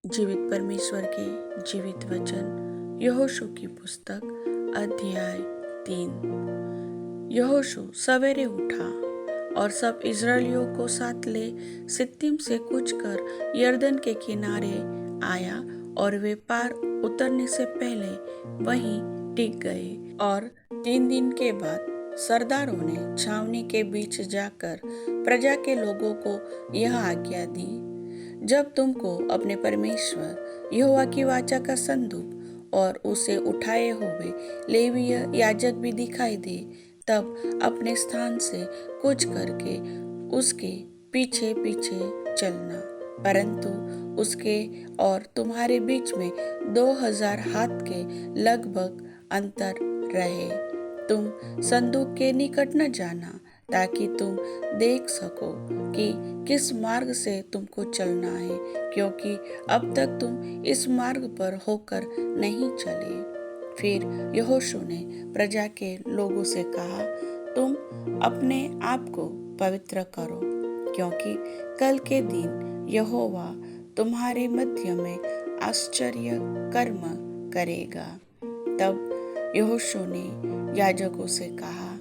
जीवित परमेश्वर के जीवित वचन यहोशू की पुस्तक अध्याय 3। यहोशू सवेरे उठा और सब इस्राएलियों को साथ ले सित्तीम से कूच कर यरदन के किनारे आया और वे पार उतरने से पहले वहीं टिक गए। और 3 दिन के बाद सरदारों ने छावनी के बीच जाकर प्रजा के लोगों को यह आज्ञा दी, जब तुमको अपने परमेश्वर यहोवा की वाचा का संदूक और उसे उठाए हुए लेवीय याजक भी दिखाई दे, तब अपने स्थान से कूच करके उसके पीछे पीछे चलना। परंतु उसके और तुम्हारे बीच में 2000 हाथ के लगभग अंतर रहे। तुम संदूक के निकट न जाना, ताकि तुम देख सको कि किस मार्ग से तुमको चलना है, क्योंकि अब तक तुम इस मार्ग पर होकर नहीं चले। फिर यहोशू ने प्रजा के लोगों से कहा, तुम अपने आप को पवित्र करो, क्योंकि कल के दिन यहोवा तुम्हारे मध्य में आश्चर्य कर्म करेगा। तब यहोशू ने याजकों से कहा,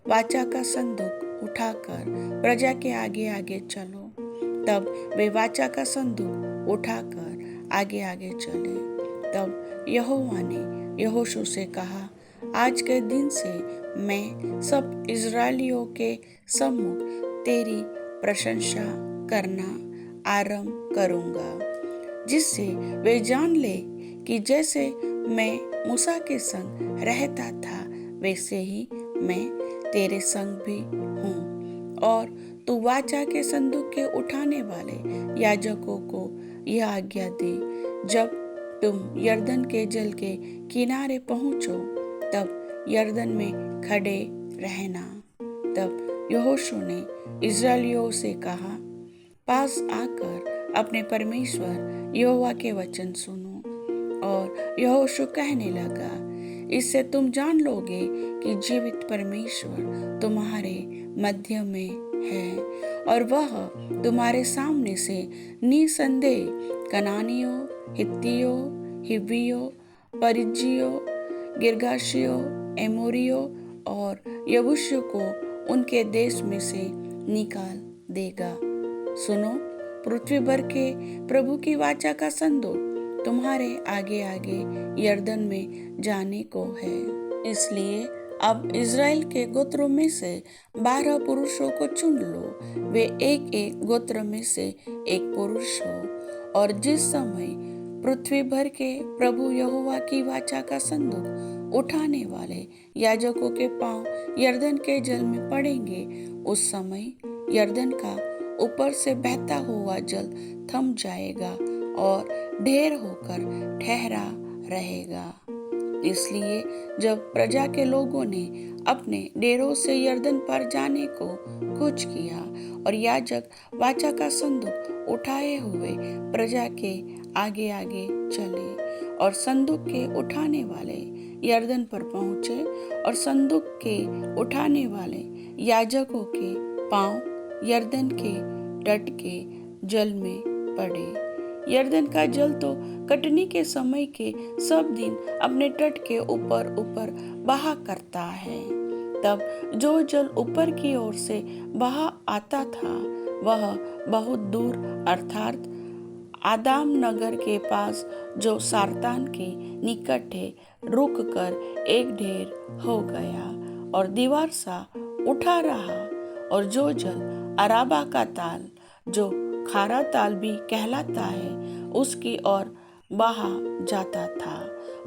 वाचा का संदूक उठाकर प्रजा के आगे आगे चलो। तब वे वाचा का संदूक उठाकर आगे आगे चले। तब यहोवा ने यहोशू से कहा, आज के दिन से मैं सब इस्राएलियों के सम्मुख तेरी प्रशंसा करना आरंभ करूंगा, जिससे वे जान ले कि जैसे मैं मूसा के संग रहता था, वैसे ही मैं तेरे संग भी हूँ। और तू वाचा के संदूक के उठाने वाले याजकों को यह आज्ञा दे, जब तुम यरदन के जल के किनारे पहुंचो, तब यरदन में खड़े रहना। तब यहोशू ने इस्राएलियों से कहा, पास आकर अपने परमेश्वर यहोवा के वचन सुनो। और यहोशू कहने लगा, इससे तुम जान लोगे कि जीवित परमेश्वर तुम्हारे मध्य में है, और वह तुम्हारे सामने से निसंदेह कनानियों, हित्तियों, हिव्वियों, परिज्जियों, गिर्गाशियों, एमोरियों और यबूसियों को उनके देश में से निकाल देगा। सुनो, पृथ्वी भर के प्रभु की वाचा का संदूक तुम्हारे आगे आगे यरदन में जाने को है। इसलिए अब इज़राइल के गोत्रों में से 12 पुरुषों को चुन लो। वे एक एक गोत्र में से एक पुरुष हो। और जिस समय पृथ्वी भर के प्रभु यहोवा की वाचा का संदूक उठाने वाले याजकों के पांव यरदन के जल में पड़ेंगे, उस समय यरदन का ऊपर से बहता हुआ जल थम जाएगा और ढेर होकर ठहरा रहेगा। इसलिए जब प्रजा के लोगों ने अपने डेरों से यरदन पार जाने को कूच किया और याजक वाचा का संदूक उठाए हुए प्रजा के आगे आगे चले, और संदूक के उठाने वाले यरदन पर पहुंचे, और संदूक के उठाने वाले याजकों के पांव यरदन के तट के जल में पड़े। यरदन का जल तो कटनी के समय के सब दिन अपने तट के ऊपर ऊपर बहा करता है। तब जो जल ऊपर की ओर से बहा आता था, वह बहुत दूर अर्थात आदाम नगर के पास जो सारतान के निकट है रुक कर एक ढेर हो गया और दीवार सा उठा रहा। और जो जल अराबा का ताल, जो खारा ताल भी कहलाता है, उसकी ओर बहा जाता था,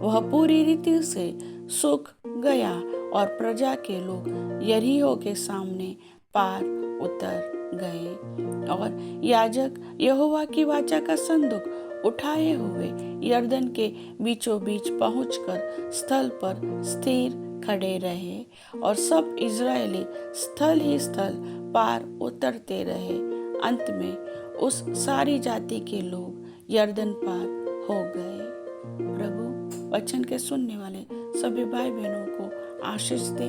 वह पूरी रीति से सूख गया, और प्रजा के लोग यरीहो के सामने पार उतर गए। और याजक यहोवा की वाचा का संदूक उठाए हुए यरदन के बीचों बीच पहुंचकर स्थल पर स्थिर खड़े रहे, और सब इजरायली स्थल ही स्थल पार उतरते रहे। अंत में उस सारी जाति के लोग यरदन पार हो गए। प्रभु वचन के सुनने वाले सभी भाई बहनों को आशीष दे।